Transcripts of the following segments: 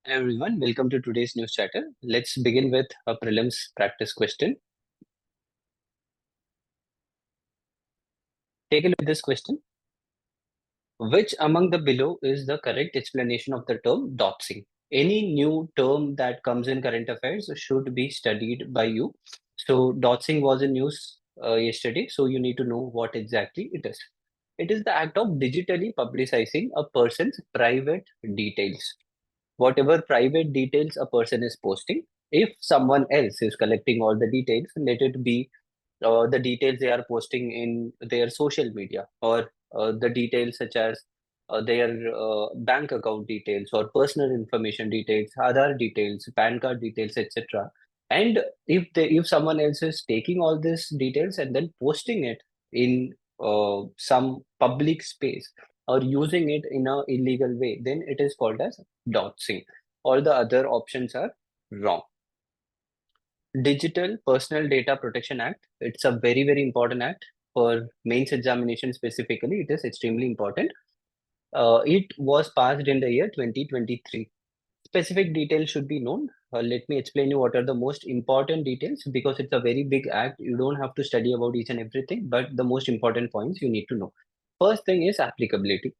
Everyone, welcome to today's news chatter. Let's begin with a prelims practice question. Take a look at this question. Which among the below is the correct explanation of the term doxing? Any new term that comes in current affairs should be studied by you. So doxing was in news yesterday, so you need to know what exactly it is. It is the act of digitally publicizing a person's private details. Whatever private details a person is posting, if someone else is collecting all the details, let it be the details they are posting in their social media, or the details such as their bank account details or personal information details, Aadhaar details, PAN card details, etc. And if someone else is taking all these details and then posting it in some public space or using it in a illegal way, then it is called as doxing. All the other options are wrong. Digital Personal Data Protection Act. It's a very, very important act for mains examination specifically. It is extremely important. It was passed in the year 2023. Specific details should be known. Let me explain you what are the most important details, because it's a very big act. You don't have to study about each and everything, but the most important points you need to know. First thing is applicability,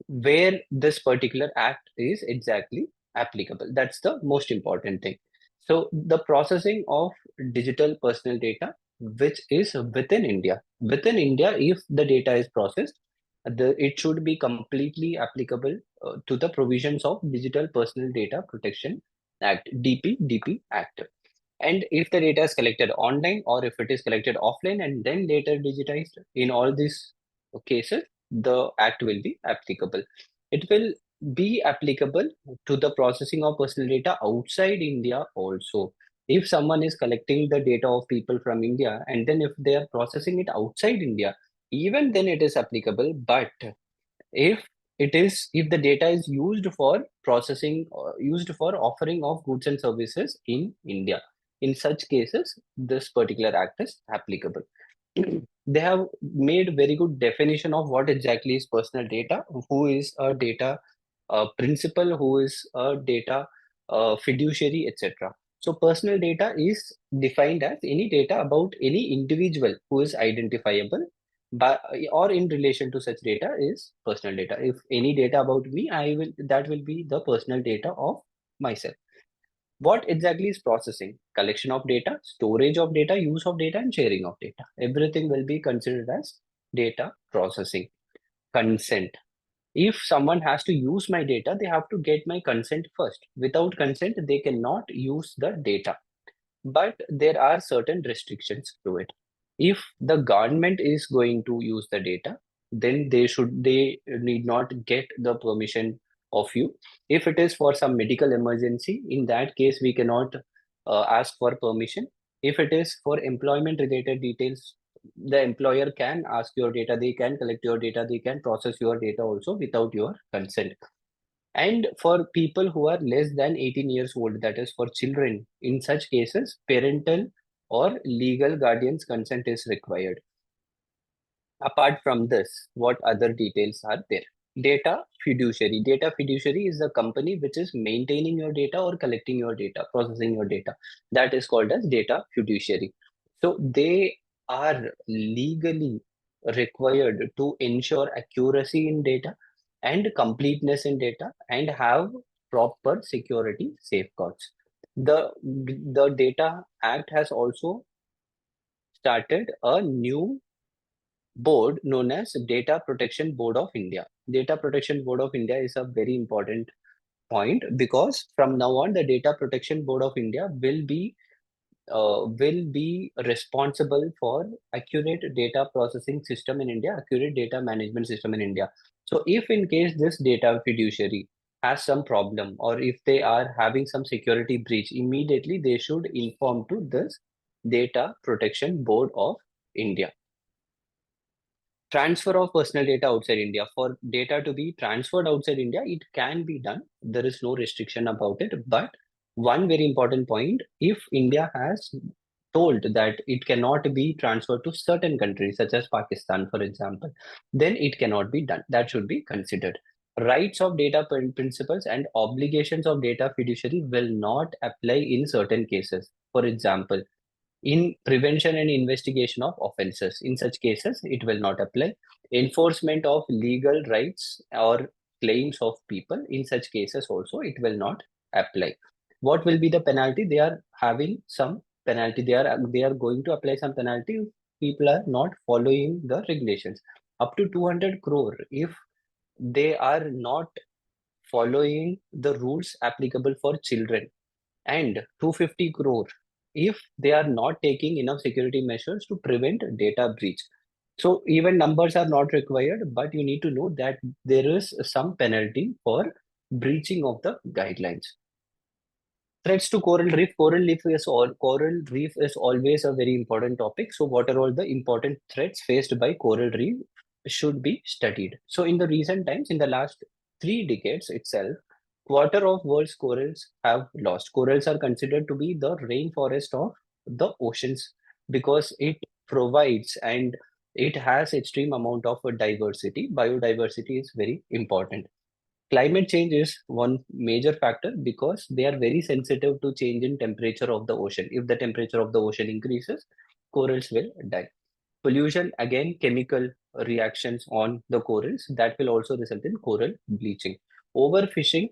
where this particular act is exactly applicable. That's the most important thing. So the processing of digital personal data, which is within India, if the data is processed, it should be completely applicable to the provisions of Digital Personal Data Protection Act, DPDP Act. And if the data is collected online or if it is collected offline and then later digitized, in all these cases, the act will be applicable. It will be applicable to the processing of personal data outside India also. If someone is collecting the data of people from India and then if they are processing it outside India, even then it is applicable. But if if the data is used for processing, used for offering of goods and services in India, in such cases this particular act is applicable. They have made very good definition of what exactly is personal data, who is a data principal, who is a data fiduciary, etc. So personal data is defined as any data about any individual who is identifiable by or in relation to such data is personal data. If any data about me, that will be the personal data of myself. What exactly is processing? Collection of data, storage of data, use of data, and sharing of data. Everything will be considered as data processing. Consent. If someone has to use my data, they have to get my consent first. Without consent, they cannot use the data. But there are certain restrictions to it. If the government is going to use the data, then they need not get the permission of you. If it is for some medical emergency, in that case we cannot ask for permission. If it is for employment related details, the employer can ask your data, they can collect your data, they can process your data also without your consent. And for people who are less than 18 years old, that is for children, in such cases, parental or legal guardian's consent is required. Apart from this, what other details are there? Data fiduciary. Data fiduciary is the company which is maintaining your data or collecting your data, processing your data. That is called as data fiduciary. So they are legally required to ensure accuracy in data and completeness in data and have proper security safeguards. The Data Act has also started a new board known as Data Protection Board of India. Data Protection Board of India is a very important point, because from now on the Data Protection Board of India will be responsible for accurate data processing system in India, accurate data management system in India. So if in case this data fiduciary has some problem or if they are having some security breach, immediately they should inform to this Data Protection Board of India. Transfer of personal data outside India. For data to be transferred outside India, it can be done. There is no restriction about it. But one very important point, if India has told that it cannot be transferred to certain countries, such as Pakistan, for example, then it cannot be done. That should be considered. Rights of data principles and obligations of data fiduciary will not apply in certain cases. For example, in prevention and investigation of offenses, in such cases, it will not apply. Enforcement of legal rights or claims of people, in such cases also, it will not apply. What will be the penalty? They are having some penalty. They are going to apply some penalty if people are not following the regulations. Up to 200 crore if they are not following the rules applicable for children, and 250 crore if they are not taking enough security measures to prevent data breach. So even numbers are not required, but you need to know that there is some penalty for breaching of the guidelines. Threats to coral reef. Coral reef is always a very important topic. So what are all the important threats faced by coral reef should be studied. So in the recent times, in the last 3 decades itself, quarter of world's corals have lost. Corals are considered to be the rainforest of the oceans because it provides and it has extreme amount of diversity. Biodiversity is very important. Climate change is one major factor because they are very sensitive to change in temperature of the ocean. If the temperature of the ocean increases, corals will die. Pollution, again, chemical reactions on the corals that will also result in coral bleaching. Overfishing,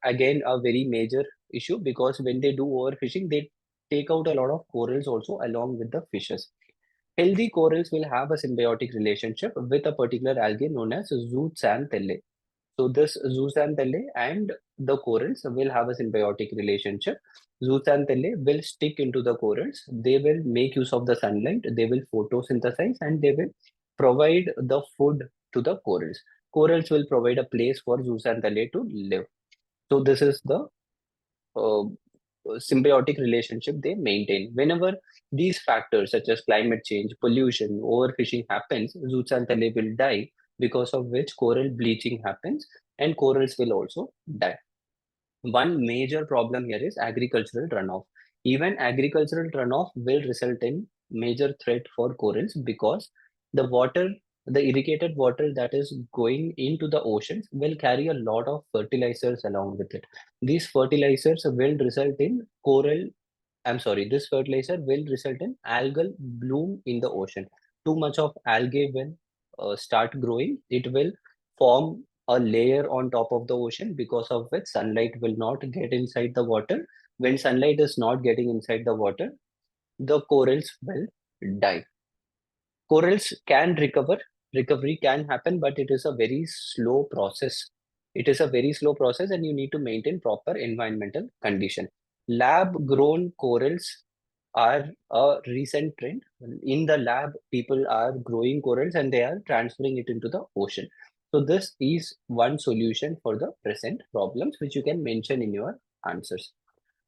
again, a very major issue because when they do overfishing, they take out a lot of corals also along with the fishes. Healthy corals will have a symbiotic relationship with a particular algae known as zooxanthellae. So this zooxanthellae and the corals will have a symbiotic relationship. Zooxanthellae will stick into the corals. They will make use of the sunlight. They will photosynthesize and they will provide the food to the corals. Corals will provide a place for zooxanthellae to live. So this is the uh, symbiotic relationship they maintain. Whenever these factors such as climate change, pollution, overfishing happens, zooxanthellae will die, because of which coral bleaching happens and corals will also die. One major problem here is agricultural runoff. Even agricultural runoff will result in major threat for corals because the water, the irrigated water that is going into the oceans will carry a lot of fertilizers along with it. These fertilizers will result in this fertilizer will result in algal bloom in the ocean. Too much of algae will start growing. It will form a layer on top of the ocean because of which sunlight will not get inside the water. When sunlight is not getting inside the water, the corals will die. Corals can recover, recovery can happen, but it is a very slow process. It is a very slow process, and you need to maintain proper environmental condition. Lab grown corals are a recent trend. In the lab, people are growing corals and they are transferring it into the ocean. So this is one solution for the present problems, which you can mention in your answers.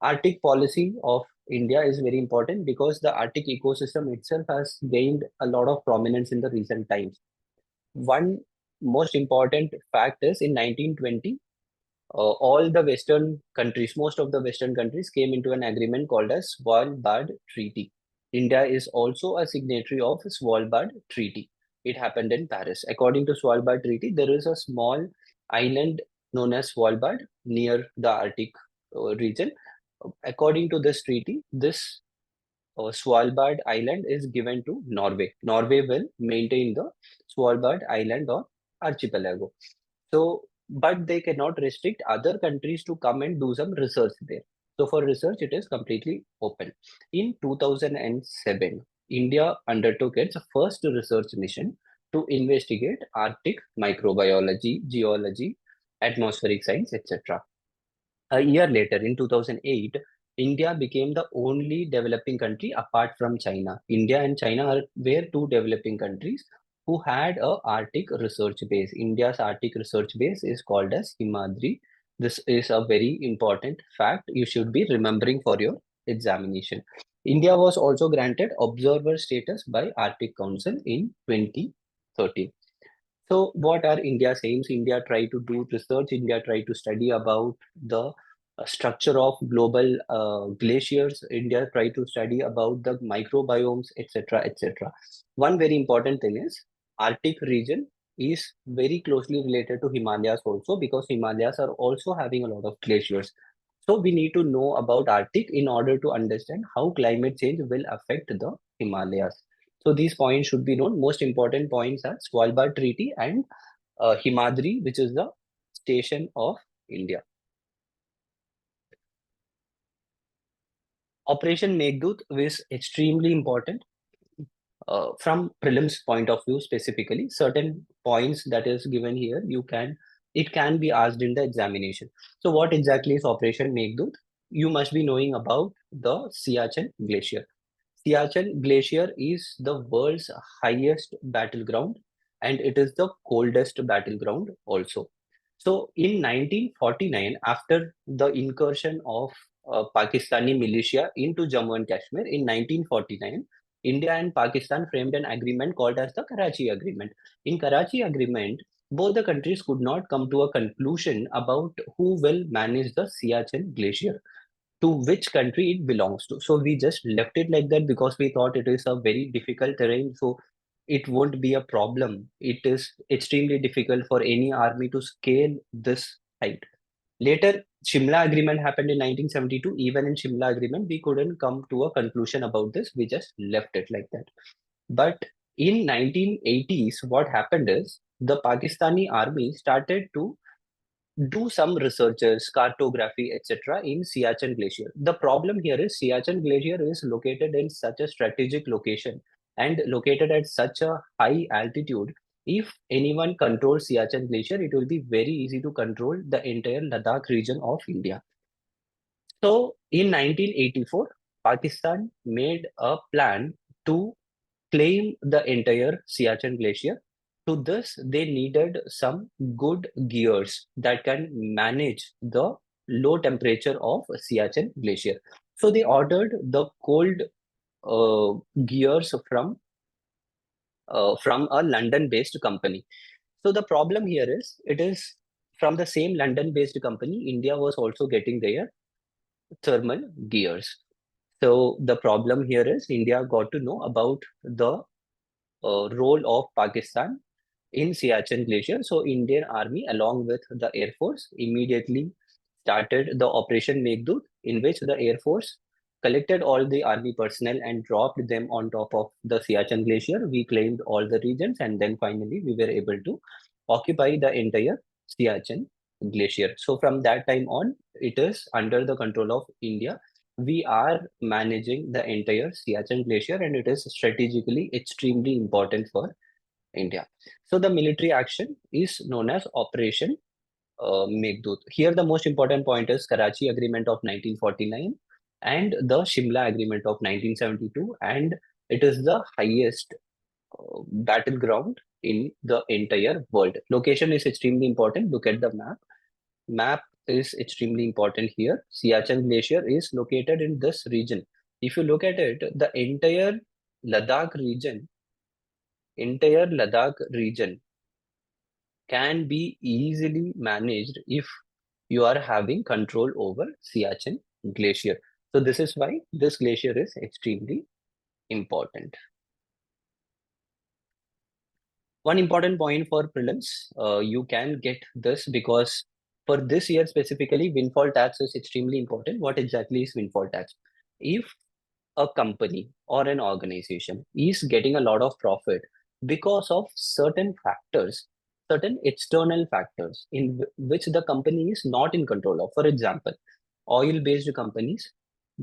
Arctic policy of India is very important because the Arctic ecosystem itself has gained a lot of prominence in the recent times. One most important fact is in 1920, all the Western countries, most of the Western countries came into an agreement called as Svalbard Treaty. India is also a signatory of Svalbard Treaty. It happened in Paris. According to Svalbard Treaty, there is a small island known as Svalbard near the Arctic region. According to this treaty, this Svalbard Island is given to Norway. Norway will maintain the Svalbard Island or archipelago. So, but they cannot restrict other countries to come and do some research there. So, for research, it is completely open. In 2007, India undertook its first research mission to investigate Arctic microbiology, geology, atmospheric science, etc. A year later, in 2008, India became the only developing country apart from China. India and China were two developing countries who had a Arctic research base. India's Arctic research base is called as Himadri. This is a very important fact you should be remembering for your examination. India was also granted observer status by Arctic Council in 2013. So, what are India's aims? India try to do research. India try to study about the structure of global glaciers. India try to study about the microbiomes, etc., etc. One very important thing is Arctic region. is very closely related to Himalayas also, because Himalayas are also having a lot of glaciers. So we need to know about Arctic in order to understand how climate change will affect the Himalayas. So these points should be known. Most important points are Svalbard Treaty and Himadri, which is the station of India. Operation Meghdut is extremely important from prelims point of view. Specifically, certain points that is given here, it can be asked in the examination. So what exactly is Operation Meghdut? You must be knowing about the Siachen Glacier. Siachen Glacier is the world's highest battleground, and it is the coldest battleground also. So in 1949, after the incursion of Pakistani militia into Jammu and Kashmir in 1949, India and Pakistan framed an agreement called as the Karachi Agreement. In Karachi Agreement, both the countries could not come to a conclusion about who will manage the Siachen Glacier, to which country it belongs to. So we just left it like that because we thought it is a very difficult terrain. So it won't be a problem. It is extremely difficult for any army to scale this height. Later, Shimla Agreement happened in 1972. Even in Shimla Agreement, we couldn't come to a conclusion about this. We just left it like that. But in 1980s, what happened is the Pakistani army started to do some researches, cartography, etc. in Siachen Glacier. The problem here is Siachen Glacier is located in such a strategic location and located at such a high altitude. If anyone controls Siachen Glacier, it will be very easy to control the entire Ladakh region of India. So in 1984, Pakistan made a plan to claim the entire Siachen Glacier. To this, they needed some good gears that can manage the low temperature of Siachen Glacier. So they ordered the cold gears from a London-based company. So the problem here is, it is from the same London-based company. India was also getting their thermal gears. So the problem here is India got to know about the role of Pakistan in Siachen Glacier. So Indian Army, along with the Air Force, immediately started the Operation Meghdut, in which the Air Force collected all the army personnel and dropped them on top of the Siachen Glacier. We claimed all the regions, and then finally we were able to occupy the entire Siachen Glacier. So from that time on, it is under the control of India. We are managing the entire Siachen Glacier, and it is strategically extremely important for India. So the military action is known as Operation Meghdut. Here, the most important point is Karachi Agreement of 1949 and the Shimla Agreement of 1972, and it is the highest battleground in the entire world. Location is extremely important. Look at the map. Map is extremely important here. Siachen Glacier is located in this region. If you look at it, the entire Ladakh region can be easily managed if you are having control over Siachen Glacier. So this is why this glacier is extremely important. One important point for prelims, you can get this because for this year specifically, windfall tax is extremely important. What exactly is windfall tax? If a company or an organization is getting a lot of profit because of certain factors, certain external factors in which the company is not in control of. For example, oil-based companies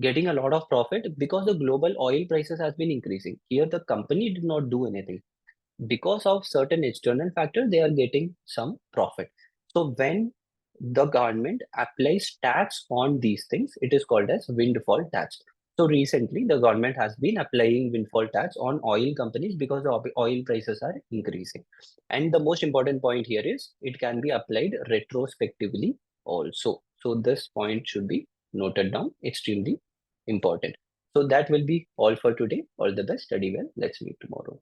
getting a lot of profit because the global oil prices has been increasing. Here, the company did not do anything. Because of certain external factors, they are getting some profit. So when the government applies tax on these things, it is called as windfall tax. So recently, the government has been applying windfall tax on oil companies because the oil prices are increasing. And the most important point here is it can be applied retrospectively also. So this point should be noted down, extremely important. So that will be all for today. All the best, study well. Let's meet tomorrow.